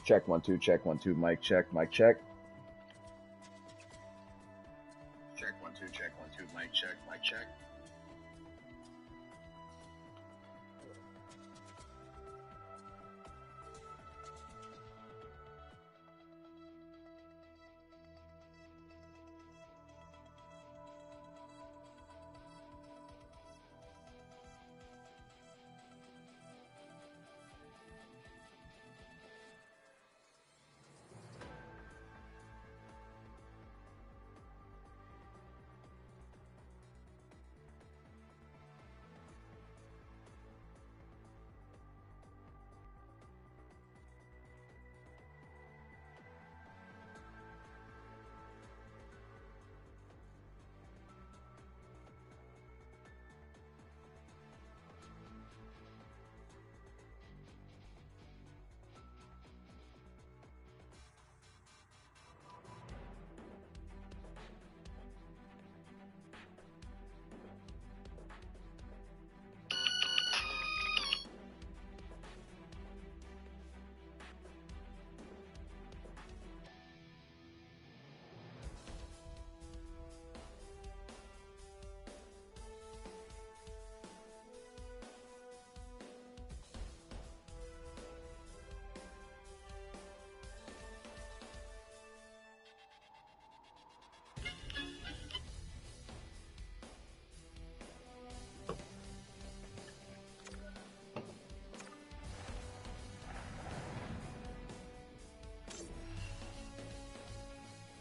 Check 1 2, check 1 2, mic check, mic check. Check 1 2, check 1 2, mic check, mic check.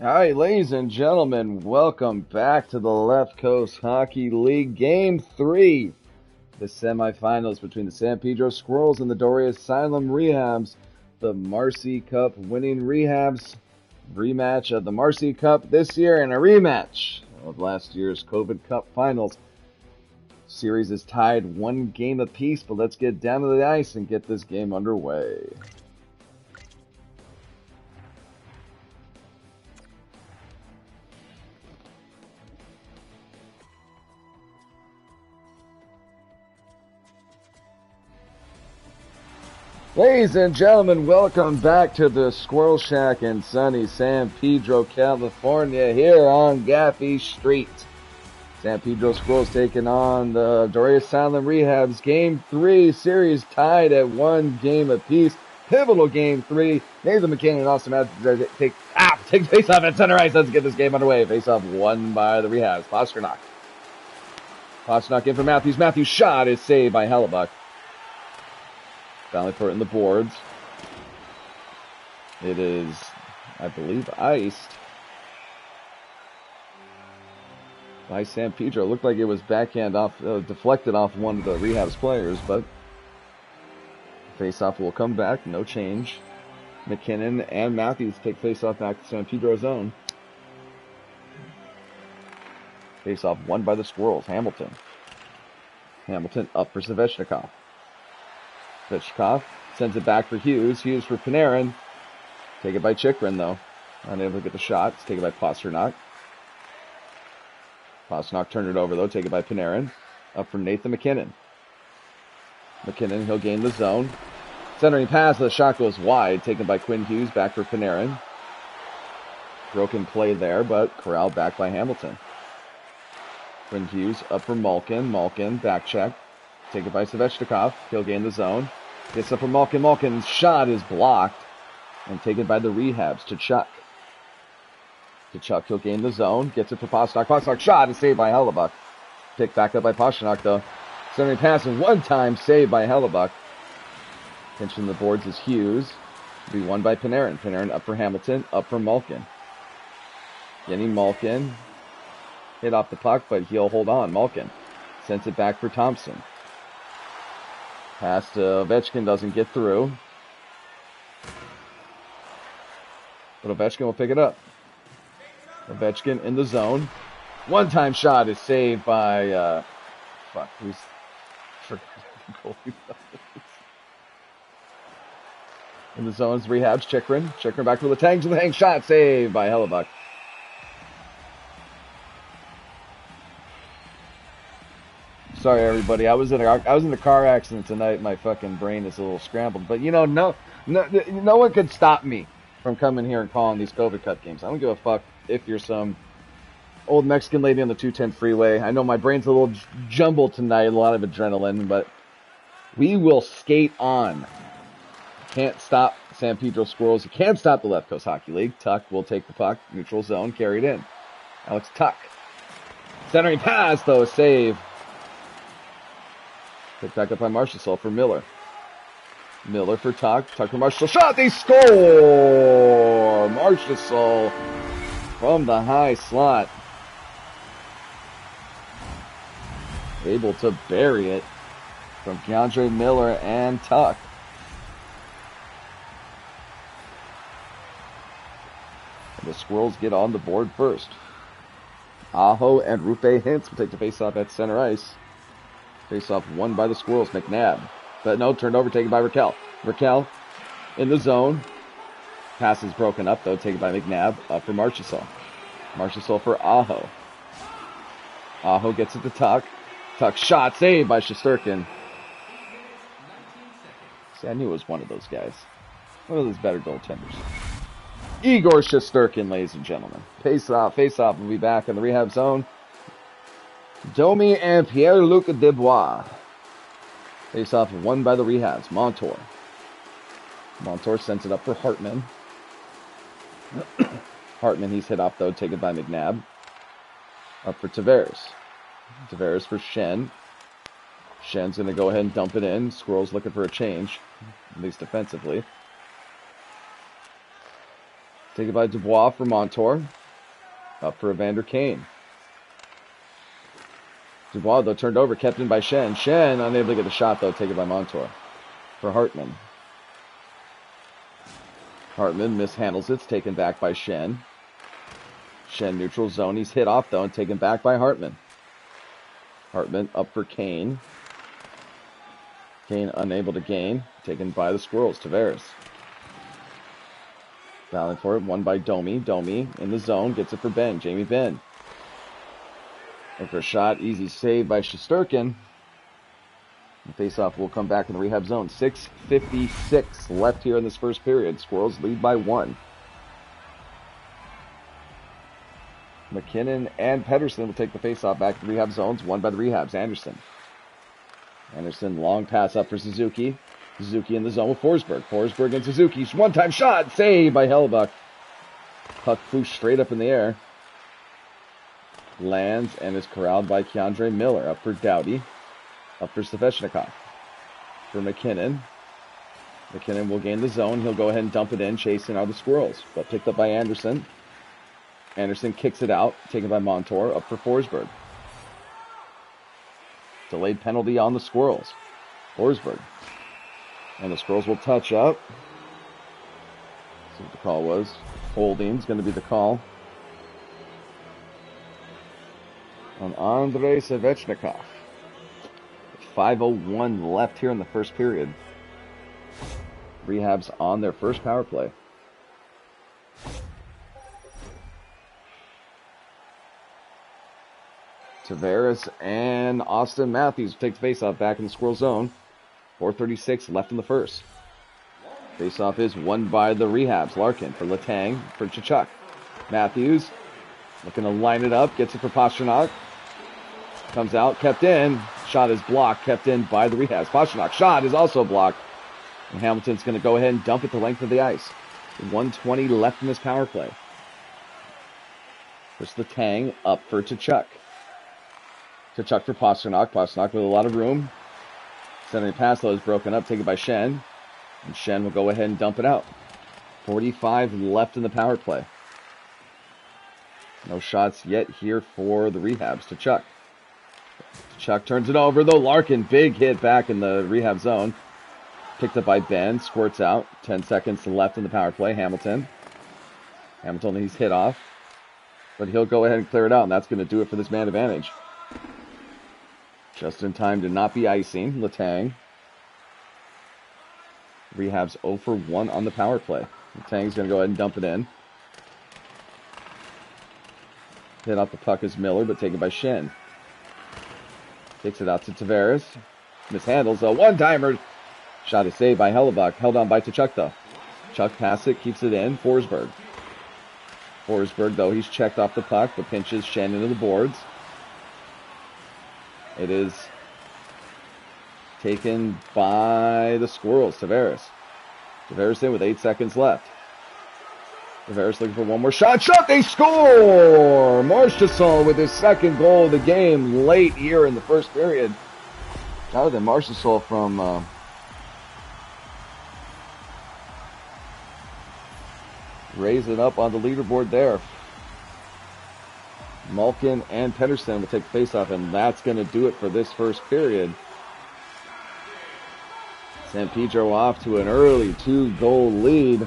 All right, ladies and gentlemen, welcome back to the Left Coast Hockey League Game 3. The semifinals between the San Pedro Squirrels and the Dorea Asylum Re-Habs. The Marcy Cup winning Re-Habs. Rematch of the Marcy Cup this year and a rematch of last year's COVID Cup Finals. Series is tied 1 game apiece, but let's get down to the ice and get this game underway. Ladies and gentlemen, welcome back to the Squirrel Shack in sunny San Pedro, California, here on Gaffey Street. San Pedro Squirrels taking on the Dorea Asylum Re-Habs. Game 3, series tied at 1 game apiece. Pivotal Game 3. Nathan McKinnon and Austin Matthews take face off at center ice. Let's get this game underway. Face off won by the Re-Habs. Pasternak in for Matthews. Matthews' shot is saved by Hellebuck. Finally put it in the boards. It is, I believe, iced by San Pedro. It looked like it was backhand off, deflected off one of the Re-Habs players, but face-off will come back. No change. McKinnon and Matthews take face-off back to San Pedro zone. Face-off won by the Squirrels. Hamilton up for Svechnikov. Svechnikov sends it back for Hughes. Hughes for Panarin. Take it by Chikrin, though. Unable to get the shot. It's taken by Pasternak. Pasternak turned it over, though. Take it by Panarin. Up from Nathan McKinnon. McKinnon, he'll gain the zone. Centering pass, the shot goes wide. Taken by Quinn Hughes. Back for Panarin. Broken play there, but corralled back by Hamilton. Quinn Hughes up for Malkin. Malkin, back check. Take it by Svechnikov. He'll gain the zone. Gets up for Malkin. Malkin's shot is blocked. And taken by the Re-Habs to Chuck. He'll gain the zone. Gets it for Pasternak. Pasternak's shot is saved by Hellebuck. Picked back up by Pasternak, though. Centering pass and one time saved by Hellebuck. Pinching the boards is Hughes. To be won by Panarin. Panarin up for Hamilton. Up for Malkin. Getting Malkin. Hit off the puck, but he'll hold on. Malkin sends it back for Thompson. Pass to Ovechkin doesn't get through. But Ovechkin will pick it up. Ovechkin in the zone. One-time shot is saved by, fuck, who's, forgot the goalie. In the zones, Re-Habs, Chikrin back for Letang to the hang shot, saved by Hellebuck. Sorry, everybody. I was in a car accident tonight. My fucking brain is a little scrambled. But you know, no one could stop me from coming here and calling these COVID Cup games. I don't give a fuck if you're some old Mexican lady on the 210 freeway. I know my brain's a little jumbled tonight, a lot of adrenaline, but we will skate on. Can't stop San Pedro Squirrels. You can't stop the Left Coast Hockey League. Tuck will take the puck, neutral zone, carried in. Alex Tuck. Centering pass, though, save. Picked back up by Marchessault for Miller. Miller for Tuck. Tuck for Marchessault. Shot! They score! Marchessault from the high slot. Able to bury it from Keandre Miller and Tuck. And the Squirrels get on the board first. Aho and Rupe Hintz will take the faceoff at center ice. Face-off won by the Squirrels. McNabb. But no, turned over, taken by Raquel. Raquel in the zone. Pass is broken up, though, taken by McNabb. Up for Marchessault. Marchessault for Aho. Aho gets it to Tuck. Tuck shot, saved by Shesterkin. See, I knew it was one of those guys. One of those better goaltenders. Igor Shesterkin, ladies and gentlemen. Face-off will be back in the rehab zone. Domi and Pierre-Luc Desbois. Face-off won by the Rehabs. Montour sends it up for Hartman. Hartman, he's hit off, though, taken by McNabb. Up for Tavares. Tavares for Shen. Shen's going to go ahead and dump it in. Squirrels looking for a change, at least defensively. Taken by Dubois for Montour. Up for Evander Kane. Dubois, though, turned over, kept in by Shen. Shen, unable to get the shot, though, taken by Montour. For Hartman. Hartman mishandles it. It's taken back by Shen. Shen, neutral zone. He's hit off, though, and taken back by Hartman. Hartman up for Kane. Kane unable to gain. Taken by the Squirrels. Tavares. Battling for it. Won by Domi. Domi in the zone. Gets it for Ben. Jamie Benn. After a shot, easy save by Shesterkin. The faceoff will come back in the rehab zone. 6:56 left here in this first period. Squirrels lead by 1. McKinnon and Pedersen will take the faceoff back to the rehab zones. Won by the Rehabs. Anderson, long pass up for Suzuki. Suzuki in the zone with Forsberg. Forsberg and Suzuki. One-time shot, saved by Hellebuck. Puck flew straight up in the air. Lands and is corralled by Keandre Miller. Up for Doughty. Up for Svechnikov. For McKinnon. McKinnon will gain the zone. He'll go ahead and dump it in. Chasing are the Squirrels. But picked up by Anderson. Anderson kicks it out. Taken by Montour. Up for Forsberg. Delayed penalty on the Squirrels. Forsberg. And the Squirrels will touch up. See what the call was. Holding's going to be the call on Andrei Svechnikov. 5:01 left here in the first period. Rehabs on their first power play. Tavares and Austin Matthews take the faceoff back in the Squirrel zone. 4:36 left in the first. Faceoff is won by the Rehabs. Larkin for Letang for Tkachuk. Matthews looking to line it up. Gets it for Pastrnak. Comes out, kept in. Shot is blocked, kept in by the Rehabs. Pastrnak shot is also blocked. And Hamilton's going to go ahead and dump it the length of the ice. 1:20 left in this power play. There's Letang up for Tkachuk. Tkachuk for Pastrnak. Pastrnak with a lot of room. Centering pass, though, is broken up, taken by Shen. And Shen will go ahead and dump it out. 45 left in the power play. No shots yet here for the Rehabs. Tkachuk. Tkachuk turns it over, though. Larkin, big hit back in the rehab zone. Picked up by Ben. Squirts out. 10 seconds left in the power play. Hamilton, he's hit off. but he'll go ahead and clear it out, and that's going to do it for this man advantage. Just in time to not be icing. Letang. Re-Habs 0 for 1 on the power play. Letang's going to go ahead and dump it in. Hit off the puck is Miller, but taken by Shen. Takes it out to Tavares. Mishandles a one-timer. Shot is saved by Hellebuck. Held on by Tkachuk, though. Chuck passes it, keeps it in. Forsberg. Forsberg, though, he's checked off the puck, but pinches Shen into the boards. It is taken by the Squirrels. Tavares. Tavares in with 8 seconds left. Tavares looking for one more shot. Shot! They score! Marchessault with his second goal of the game late here in the first period. Jonathan Marchessault from raise it up on the leaderboard there. Malkin and Pedersen will take the face-off, and that's going to do it for this first period. San Pedro off to an early 2-goal lead.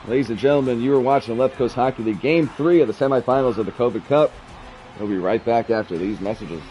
Ladies and gentlemen, you are watching the Left Coast Hockey League Game 3 of the semifinals of the COVID Cup. We'll be right back after these messages.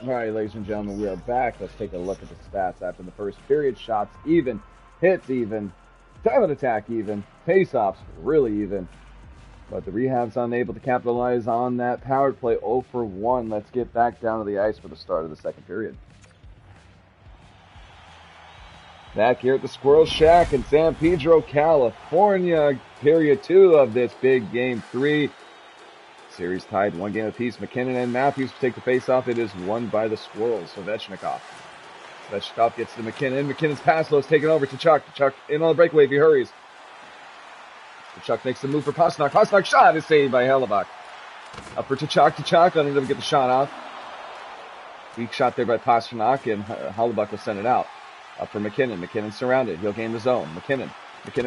All right, ladies and gentlemen, we are back. Let's take a look at the stats after the first period. Shots even, hits even, time of attack even, face-offs really even. But the Re-Habs unable to capitalize on that power play 0 for 1. Let's get back down to the ice for the start of the second period. Back here at the Squirrels Shack in San Pedro, California. Period 2 of this big game 3. Series tied 1 game apiece. McKinnon and Matthews take the face-off. It is won by the Squirrels. So Svechnikov gets to McKinnon. McKinnon's pass low is taken over to Chuck. Chuck in on the breakaway if he hurries. Chuck makes the move for Pastrnak. Pastrnak shot is saved by Hellebuck. Up for Tkachuk. Tkachuk unable to get the shot off. Weak shot there by Pasternak, and Hellebuyck will send it out. Up for McKinnon. McKinnon surrounded. He'll gain the zone. McKinnon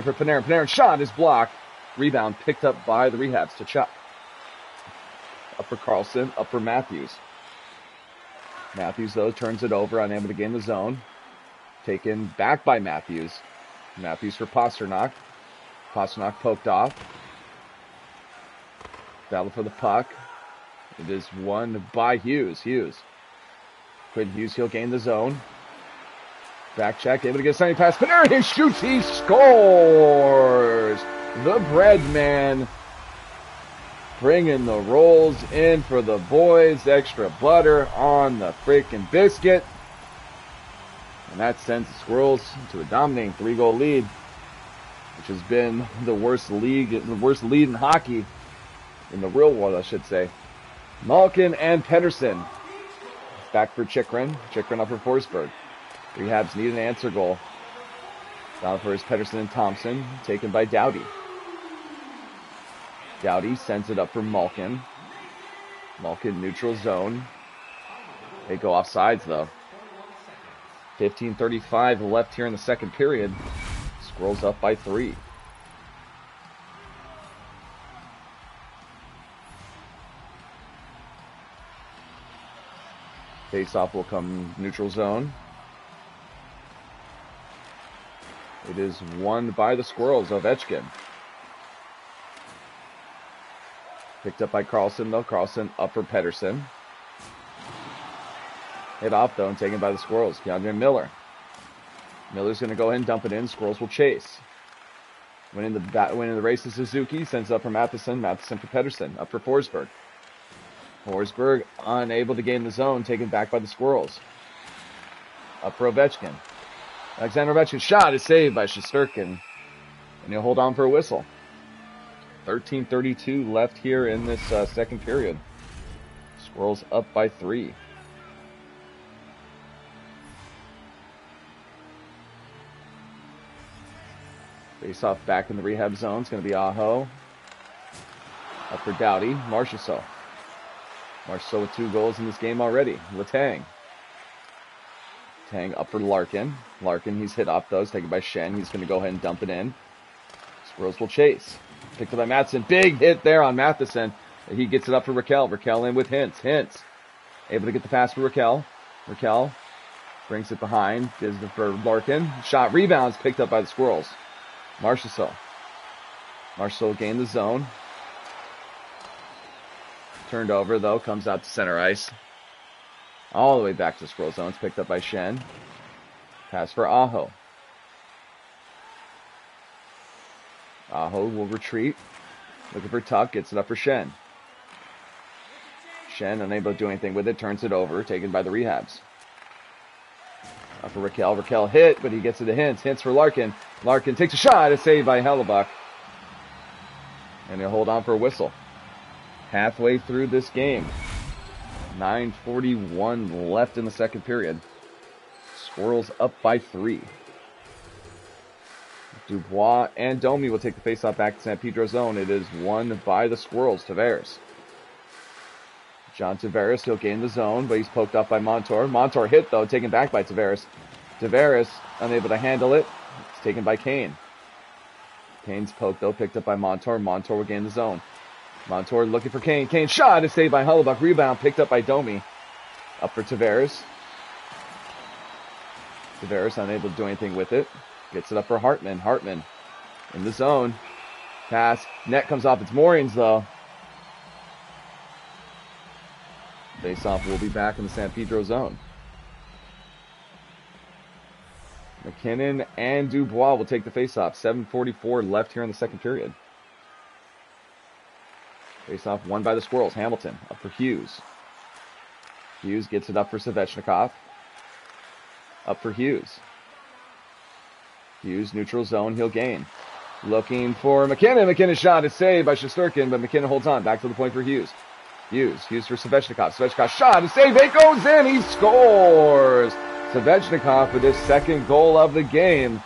for Panarin. Panarin shot is blocked. Rebound picked up by the Rehabs to Chuck. Up for Carlson. Up for Matthews. Matthews, though, turns it over, unable to gain the zone. Taken back by Matthews. Matthews for Pasternak. Pasternak poked off. Battle for the puck. It is won by Hughes. Quinn Hughes, he'll gain the zone. Back check, able to get a sunny pass. Panarin, he shoots, he scores! The bread man bringing the rolls in for the boys. Extra butter on the freaking biscuit. And that sends the Squirrels to a dominating 3-goal lead, which has been the worst lead in hockey, in the real world, I should say. Malkin and Pettersson. Back for Chikrin. Chikrin up for Forsberg. Rehabs need an answer goal. Down for his Pettersson and Thompson. Taken by Doughty. Doughty sends it up for Malkin. Malkin neutral zone. They go off sides though. 15:35 left here in the second period. Squirrels up by 3. Face-off will come neutral zone. It is won by the Squirrels. Ovechkin. Picked up by Carlson, though. Carlson up for Pettersson. Hit off, though, and taken by the Squirrels. Keandre Miller. Miller's going to go ahead and dump it in. Squirrels will chase. Winning the race to Suzuki. Sends it up for Matheson. Matheson for Pettersson. Up for Forsberg. Forsberg unable to gain the zone, taken back by the Squirrels. Up for Ovechkin. Alexander Ovechkin's shot is saved by Shesterkin, and he'll hold on for a whistle. 13:32 left here in this second period. Squirrels up by 3. Face off back in the rehab zone. It's going to be Aho. Up for Doughty. Marchessault. Marchessault with 2 goals in this game already. Letang. Tang up for Larkin. Larkin, he's hit off those. Taken by Shen. He's going to go ahead and dump it in. Squirrels will chase. Picked up by Matheson. Big hit there on Matheson. He gets it up for Raquel. Raquel in with Hintz. Hintz able to get the pass for Raquel. Raquel brings it behind. Gives it for Larkin. Shot rebounds picked up by the Squirrels. Marchessault. Marchessault gained the zone. Turned over, though. Comes out to center ice. All the way back to the Squirrel zone. It's picked up by Shen. Pass for Aho. Aho will retreat. Looking for Tuck. Gets it up for Shen. Shen, unable to do anything with it. Turns it over. Taken by the Rehabs. Up for Raquel. Raquel hit, but he gets it to Hintz. Hintz for Larkin. Larkin takes a shot. It's saved by Hellebuyck. And he'll hold on for a whistle. Halfway through this game. 9:41 left in the second period. Squirrels up by 3. Dubois and Domi will take the faceoff back to San Pedro zone. It is won by the Squirrels. Tavares. John Tavares, he'll gain the zone, but he's poked up by Montour. Montour hit, though, taken back by Tavares. Tavares, unable to handle it. It's taken by Kane. Kane's poked, though, picked up by Montour. Montour will gain the zone. Montour looking for Kane. Kane shot is saved by Hellebuyck. Rebound picked up by Domi. Up for Tavares. Tavares unable to do anything with it. Gets it up for Hartman. Hartman in the zone. Pass. Net comes off. It's Morians, though. Face-off will be back in the San Pedro zone. McKinnon and Dubois will take the face-off. 7:44 left here in the second period. Face-off won by the Squirrels. Hamilton up for Hughes. Hughes gets it up for Svechnikov. Up for Hughes. Hughes neutral zone. He'll gain. Looking for McKinnon. McKinnon's shot is saved by Shesterkin, but McKinnon holds on. Back to the point for Hughes. Hughes for Svechnikov. Svechnikov's shot is saved. It goes in. He scores. Svechnikov with his second goal of the game.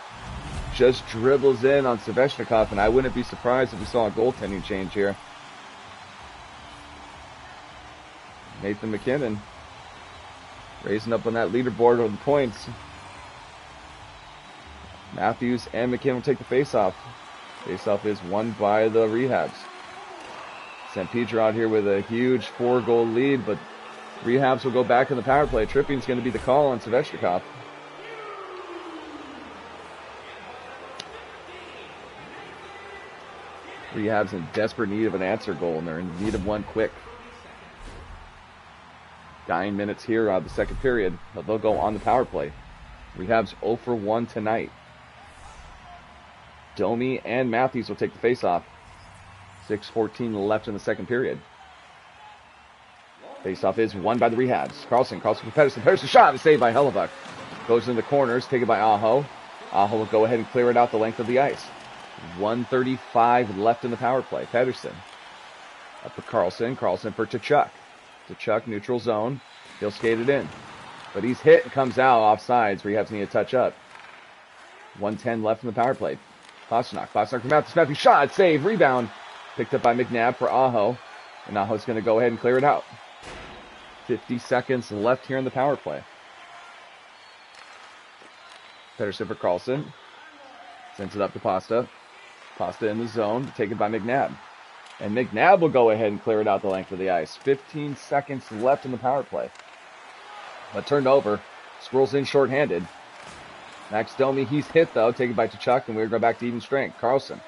Just dribbles in on Svechnikov, and I wouldn't be surprised if we saw a goaltending change here. Nathan McKinnon Raising up on that leaderboard with the points. Matthews and McKim will take the face-off. Face-off is won by the Re-Habs. San Pedro out here with a huge 4-goal lead, but Re-Habs will go back in the power play. Tripping's going to be the call on Svechnikov. Re-Habs in desperate need of an answer goal, and they're in need of one quick. 9 minutes here out of the second period, but they'll go on the power play. Re-Habs 0 for 1 tonight. Domi and Matthews will take the face-off. 6:14 left in the second period. Face-off is won by the Re-Habs. Carlson for Pedersen. Pedersen shot is saved by Hellebuck. Goes into the corners, taken by Aho. Aho will go ahead and clear it out the length of the ice. 1:35 left in the power play. Pedersen up for Carlson. Carlson for Tkachuk. Tkachuk, neutral zone. He'll skate it in. But he's hit and comes out offsides. Re-Habs need to touch up. 1:10 left in the power play. Pasternak from Matthews. Matthews shot, save, rebound. Picked up by McNabb for Aho. And Aho's going to go ahead and clear it out. 50 seconds left here in the power play. Pedersen for Carlson. Sends it up to Pasta. Pasta in the zone, taken by McNabb. And McNabb will go ahead and clear it out the length of the ice. 15 seconds left in the power play. But turned over. Squirrels in shorthanded. Max Domi, he's hit though, taken by Tkachuk, and we're going back to even strength. Carlson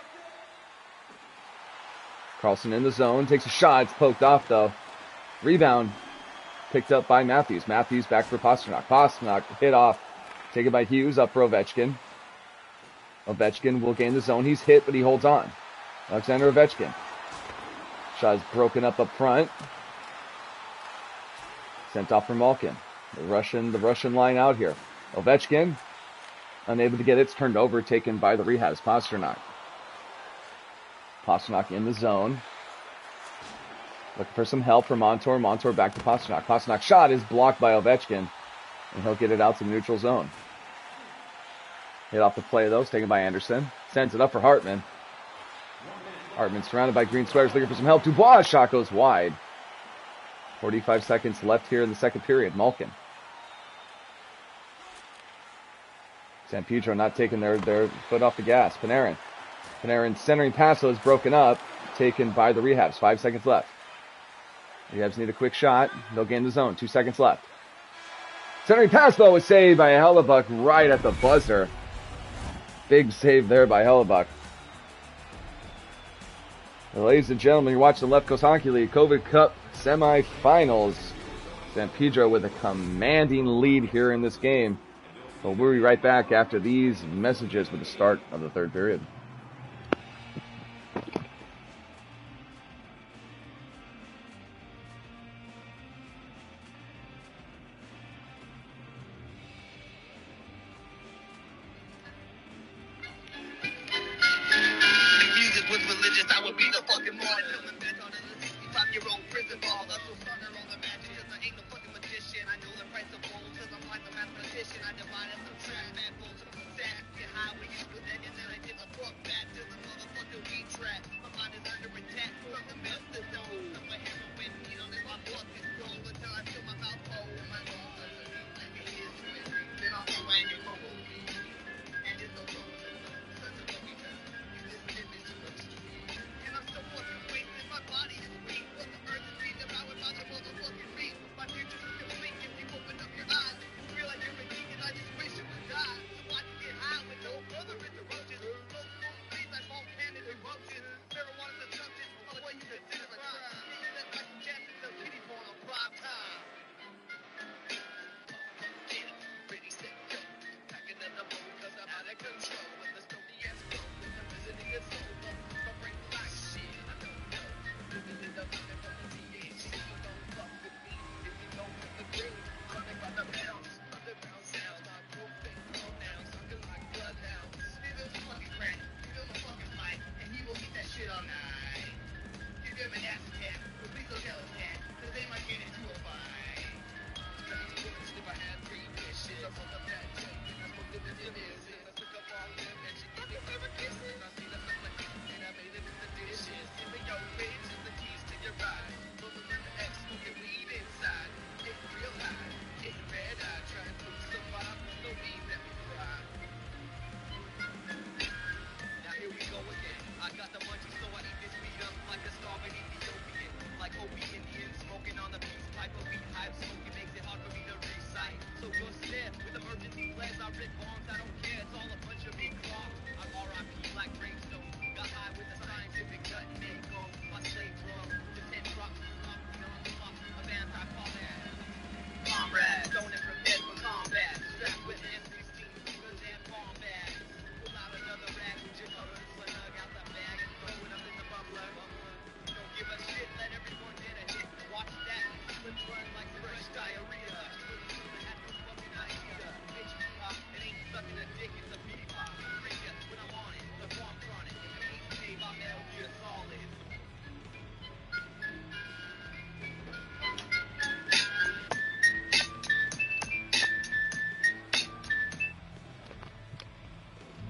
in the zone, takes a shot, it's poked off though. Rebound, picked up by Matthews. Matthews back for Pasternak. Pasternak hit off, taken by Hughes, up for Ovechkin. Ovechkin will gain the zone, he's hit, but he holds on. Alexander Ovechkin. Shot is broken up front. Sent off for Malkin. The Russian line out here. Ovechkin, unable to get it. It's turned over, taken by the Re-Habs. Pasternak in the zone. Looking for some help from Montour. Montour back to Pasternak. Pasternak's shot is blocked by Ovechkin, and he'll get it out to the neutral zone. Hit off the play, though. It's taken by Anderson. Sends it up for Hartman. Hartman surrounded by green sweaters, looking for some help. Dubois' shot goes wide. 45 seconds left here in the second period. Malkin. San Pedro not taking their foot off the gas. Panarin centering pass is broken up, taken by the Re-Habs. 5 seconds left. Re-Habs need a quick shot. They'll gain the zone. 2 seconds left. Centering pass, though, was saved by Hellebuck right at the buzzer. Big save there by Hellebuck. Well, ladies and gentlemen, you're watching the Left Coast Hockey League COVID Cup semifinals. San Pedro with a commanding lead here in this game. But we'll be right back after these messages with the start of the third period. I divide it, subtract, that bullshit, stack, get high when you do that, and then I did a book.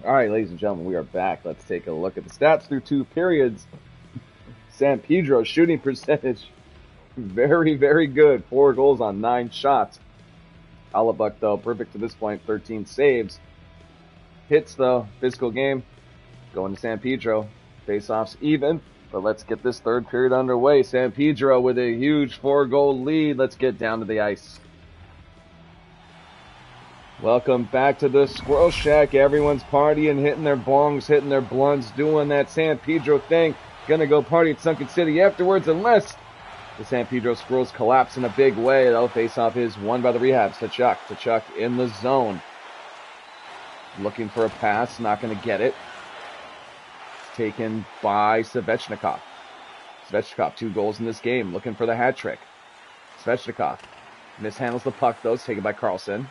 All right, ladies and gentlemen, we are back. Let's take a look at the stats through 2 periods. San Pedro's shooting percentage, very, very good. 4 goals on 9 shots. Hellebuyck, though, perfect to this point, 13 saves. Hits, though, physical game, going to San Pedro. Face-offs even, but let's get this third period underway. San Pedro with a huge 4-goal lead. Let's get down to the ice. Welcome back to the Squirrel Shack. Everyone's partying, hitting their bongs, hitting their blunts, doing that San Pedro thing. Gonna go party at Sunken City afterwards, unless the San Pedro Squirrels collapse in a big way. That'll face off is won by the Re-Habs. Tkachuk in the zone. Looking for a pass, not gonna get it. It's taken by Svechnikov. Svechnikov, 2 goals in this game, looking for the hat trick. Svechnikov mishandles the puck, though. It's taken by Carlson.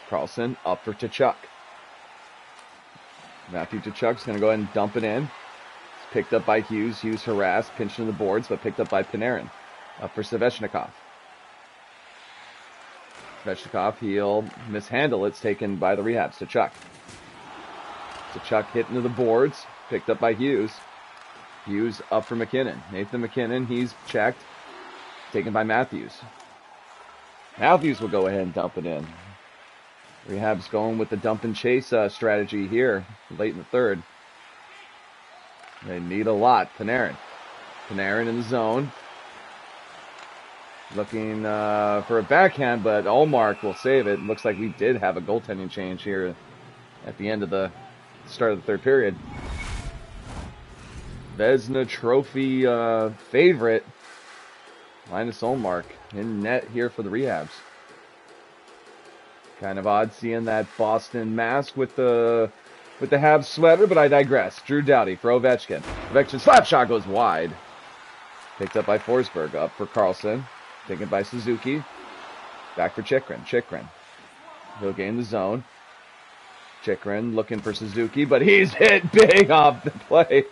Carlson up for Tkachuk. Matthew Tkachuk's going to go ahead and dump it in. It's picked up by Hughes. Hughes harassed, pinched into the boards, but picked up by Panarin. Up for Svechnikov. Svechnikov, he'll mishandle it. It's taken by the Re-Habs. Tkachuk hit into the boards, picked up by Hughes. Hughes up for McKinnon. Nathan McKinnon, he's checked. Taken by Matthews. Matthews will go ahead and dump it in. Re-Habs going with the dump and chase strategy here, late in the third. They need a lot. Panarin in the zone. Looking for a backhand, but Ullmark will save it. Looks like we did have a goaltending change here at the end of the start of the third period. Vezina Trophy favorite, Linus Ullmark, in net here for the Re-Habs. Kind of odd seeing that Boston mask with the Habs sweater, but I digress. Drew Doughty for Ovechkin. Ovechkin's slap shot goes wide. Picked up by Forsberg. Up for Carlson. Taken by Suzuki. Back for Chychrun. He'll gain the zone. Chychrun looking for Suzuki, but he's hit big off the play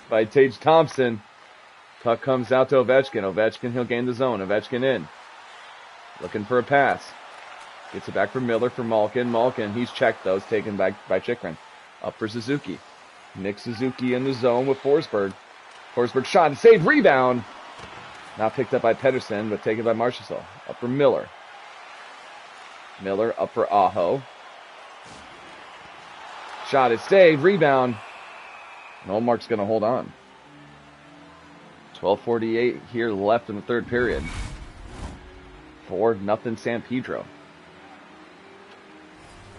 by Tage Thompson. Puck comes out to Ovechkin. Ovechkin, he'll gain the zone. Ovechkin in. Looking for a pass. Gets it back for Miller for Malkin. Malkin, he's checked, though. It's taken back by Chychrun. Up for Suzuki. Nick Suzuki in the zone with Forsberg. Forsberg shot and save. Rebound. Not picked up by Pedersen, but taken by Marchessault. Up for Miller. Miller up for Aho. Shot is saved. Rebound. And Ullmark's going to hold on. 12:48 here left in the third period. 4-0 San Pedro.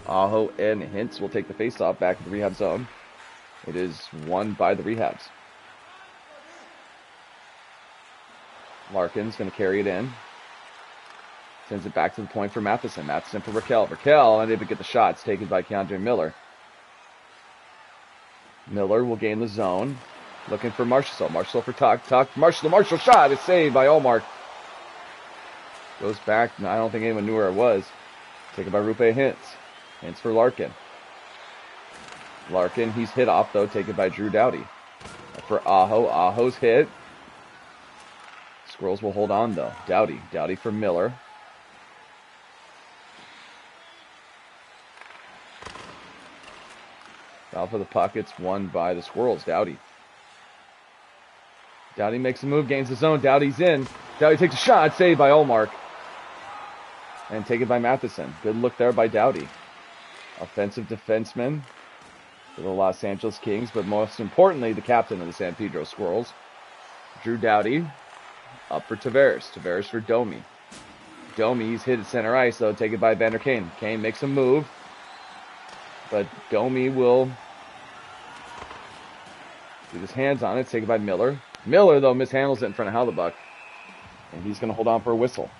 Aho and Hintz will take the faceoff back to the Rehab zone. It is won by the Rehabs. Larkin's going to carry it in. Sends it back to the point for Matheson. Matheson for Raquel. Raquel unable to get the shot. It's taken by Keandre Miller. Miller will gain the zone. Looking for Marchessault. Marchessault for Tuck. Marshall shot is saved by Ullmark. Goes back. I don't think anyone knew where it was. Taken by Rupe Hintz. Hintz for Larkin. Larkin, he's hit off, though, taken by Drew Doughty. For Aho. Aho's hit. Squirrels will hold on, though. Doughty for Miller. Foul for the puck. It's won by the Squirrels. Doughty makes a move, gains the zone. Doughty's in. Doughty takes a shot, saved by Ullmark. And taken by Matheson. Good look there by Doughty. Offensive defenseman for the Los Angeles Kings, but most importantly, the captain of the San Pedro Squirrels. Drew Doughty up for Tavares. Tavares for Domi. Domi's hit at center ice, though, taken by Vander Kane. Kane makes a move, but Domi will get his hands on it. It's taken by Miller. Miller, though, mishandles it in front of Hellebuyck, and he's going to hold on for a whistle.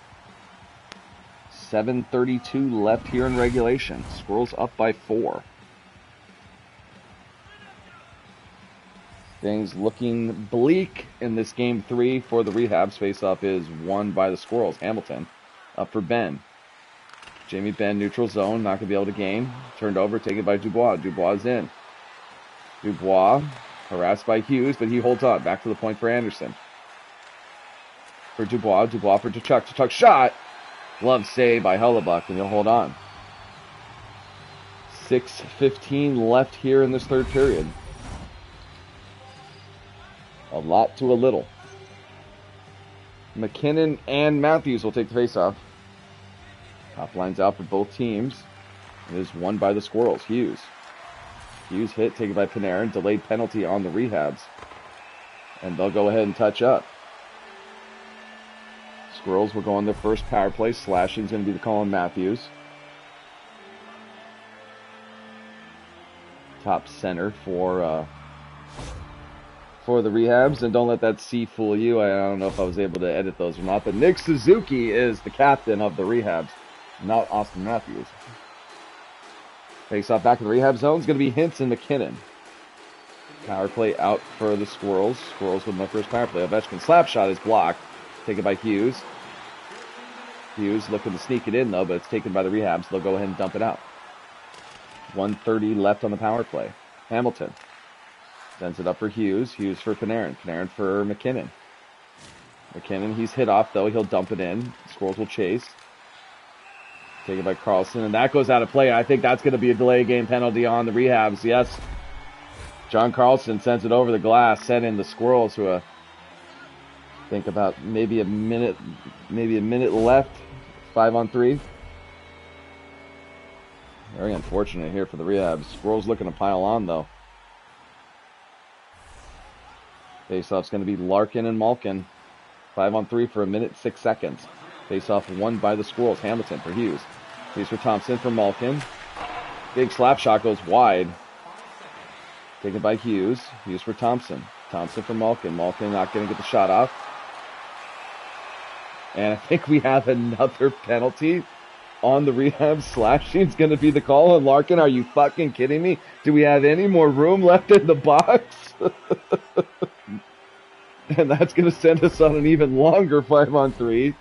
7:32 left here in regulation. Squirrels up by 4. Things looking bleak in this game 3 for the Rehabs. Face-off is won by the Squirrels. Hamilton up for Ben. Jamie Benn, neutral zone, not going to be able to gain. Turned over, taken by Dubois. Dubois is in. Dubois harassed by Hughes, but he holds on. Back to the point for Anderson. For Dubois. Dubois for Tkachuk. Tkachuk shot. Glove save by Hellebuyck, and he'll hold on. 6:15 left here in this third period. A lot to a little. McKinnon and Matthews will take the faceoff. Top line's out for both teams. It is won by the Squirrels. Hughes hit, taken by Panarin. Delayed penalty on the Re-Habs. And they'll go ahead and touch up. Squirrels will go on their first power play. Slashing's going to be the call on Matthews. Top center for the Re-Habs. And don't let that C fool you. I don't know if I was able to edit those or not. But Nick Suzuki is the captain of the Re-Habs, not Austin Matthews. Face off back in the Rehab zone is going to be Hintz and McKinnon. Power play out for the Squirrels. Squirrels with their first power play. Ovechkin slap shot is blocked. Taken by Hughes. Hughes looking to sneak it in though, but it's taken by the Rehabs. They'll go ahead and dump it out. 1:30 left on the power play. Hamilton sends it up for Hughes. Hughes for Panarin. Panarin for McKinnon. McKinnon, he's hit off though. He'll dump it in. Squirrels will chase. Taken by Carlson, and that goes out of play. I think that's going to be a delay game penalty on the Rehabs. Yes, John Carlson sends it over the glass, sent in the Squirrels, who think about maybe a minute left. 5-on-3. Very unfortunate here for the Rehabs. Squirrels looking to pile on though. Faceoff's going to be Larkin and Malkin. 5-on-3 for 1:06. Face-off won by the Squirrels. Hamilton for Hughes. Hughes for Thompson for Malkin. Big slap shot goes wide. Taken by Hughes. Hughes for Thompson. Thompson for Malkin. Malkin not going to get the shot off. And I think we have another penalty on the Rehab. Slashing is going to be the call on Larkin. Are you fucking kidding me? Do we have any more room left in the box? And that's going to send us on an even longer 5-on-3.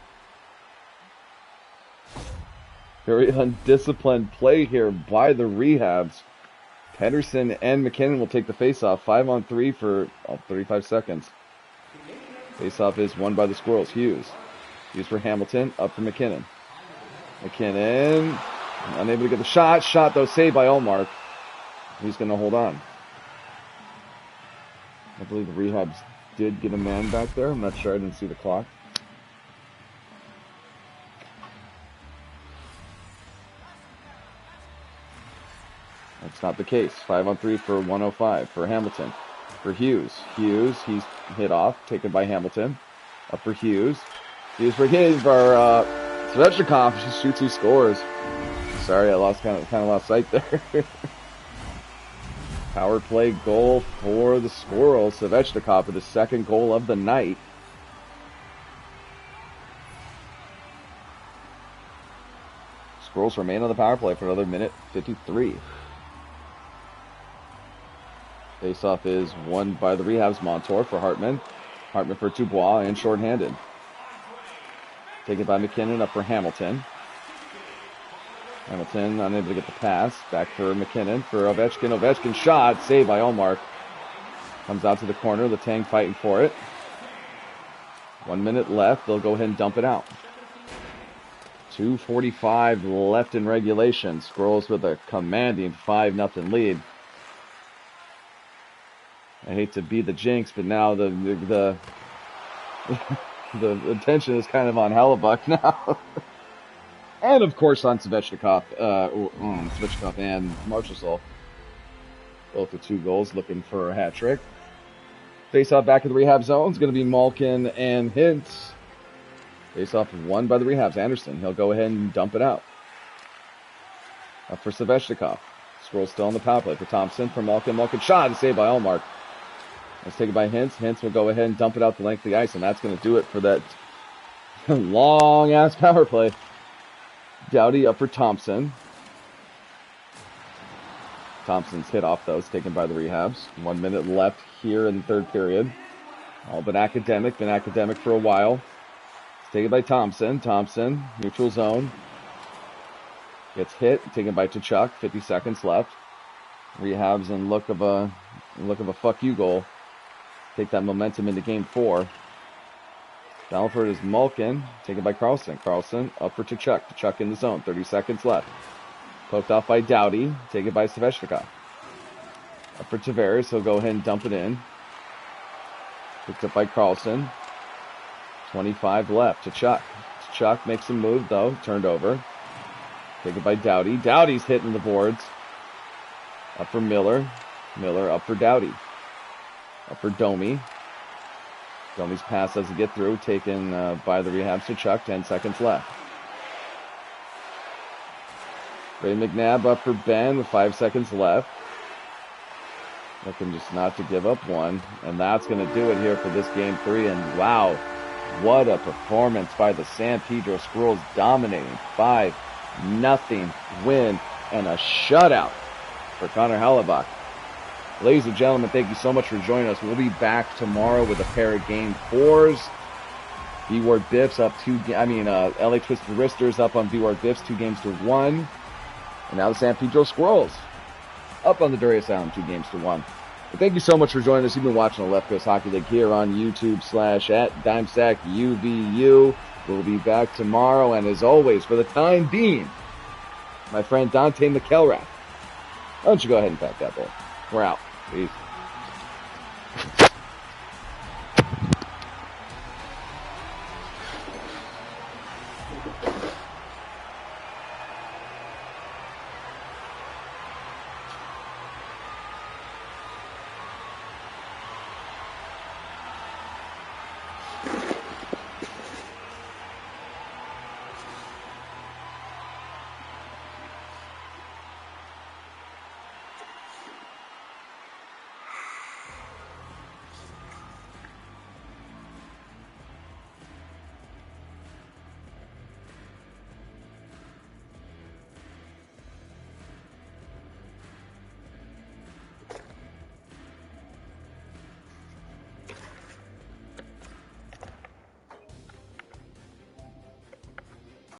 Very undisciplined play here by the Rehabs. Pedersen and McKinnon will take the faceoff. 5-on-3 for 35 seconds. Faceoff is won by the Squirrels. Hughes for Hamilton. Up for McKinnon. McKinnon unable to get the shot. Shot though saved by Ullmark. He's going to hold on. I believe the Rehabs did get a man back there. I'm not sure. I didn't see the clock. That's not the case. 5-on-3 for 105 for Hamilton. For Hughes. Hughes, he's hit off. Taken by Hamilton. Up for Hughes. Hughes for Svechnikov. He shoots, he scores. Sorry, I lost kind of lost sight there. Power play goal for the Squirrels. Svechnikov with his second goal of the night. Squirrels remain on the power play for another 1:53. Faceoff is won by the Rehabs. Montour for Hartman. Hartman for Dubois and shorthanded. Taken by McKinnon, up for Hamilton. Hamilton unable to get the pass. Back for McKinnon for Ovechkin. Ovechkin shot. Saved by Ullmark. Comes out to the corner. Letang fighting for it. 1 minute left. They'll go ahead and dump it out. 2:45 left in regulation. Squirrels with a commanding 5-0 lead. I hate to be the jinx, but now the attention is kind of on Hellebuck now. And of course on Svechnikov, Svechnikov and Marchessault. Both with 2 goals, looking for a hat trick. Face off back in the Rehab zone is going to be Malkin and Hintz. Face off won by the Rehabs. Anderson, he'll go ahead and dump it out. Up for Svechnikov. Squirrels still on the power play for Thompson, for Malkin. Malkin shot and saved by Ullmark. It's taken by Hintz. Hintz will go ahead and dump it out the length of the ice, and that's going to do it for that long-ass power play. Doughty up for Thompson. Thompson's hit off, though. It's taken by the Rehabs. 1 minute left here in the third period. All been academic for a while. It's taken by Thompson. Thompson, neutral zone. Gets hit, taken by Tkachuk. 50 seconds left. Rehabs in look of a fuck you goal. Take that momentum into game 4. Balford is Malkin, taken by Carlson. Carlson up for Tkachuk. Tkachuk in the zone. 30 seconds left. Poked off by Doughty. Taken by Sveshnikov. Up for Tavares. He'll go ahead and dump it in. Picked up by Carlson. 25 left to Chuck. Chuck makes a move, though. Turned over. Taken by Doughty. Doughty's hitting the boards. Up for Miller. Miller up for Doughty. Up for Domi. Domi's pass doesn't get through. Taken by the Re-Habs to Chuck. 10 seconds left. Ray McNabb up for Ben with 5 seconds left. Looking just not to give up one. And that's going to do it here for this game 3. And wow, what a performance by the San Pedro Squirrels, dominating 5-0 win and a shutout for Connor Hellebach. Ladies and gentlemen, thank you so much for joining us. We'll be back tomorrow with a pair of game 4s. B-Ward Biffs up LA Twisted Wristers up on B-Ward Biffs 2-1. And now the San Pedro Squirrels up on the Dorea Asylum 2-1. But thank you so much for joining us. You've been watching the Left Coast Hockey League here on YouTube /@DimestackUVU. We'll be back tomorrow. And as always, for the time being, my friend Dante McElrath, why don't you go ahead and pack that ball? We're out. Peace.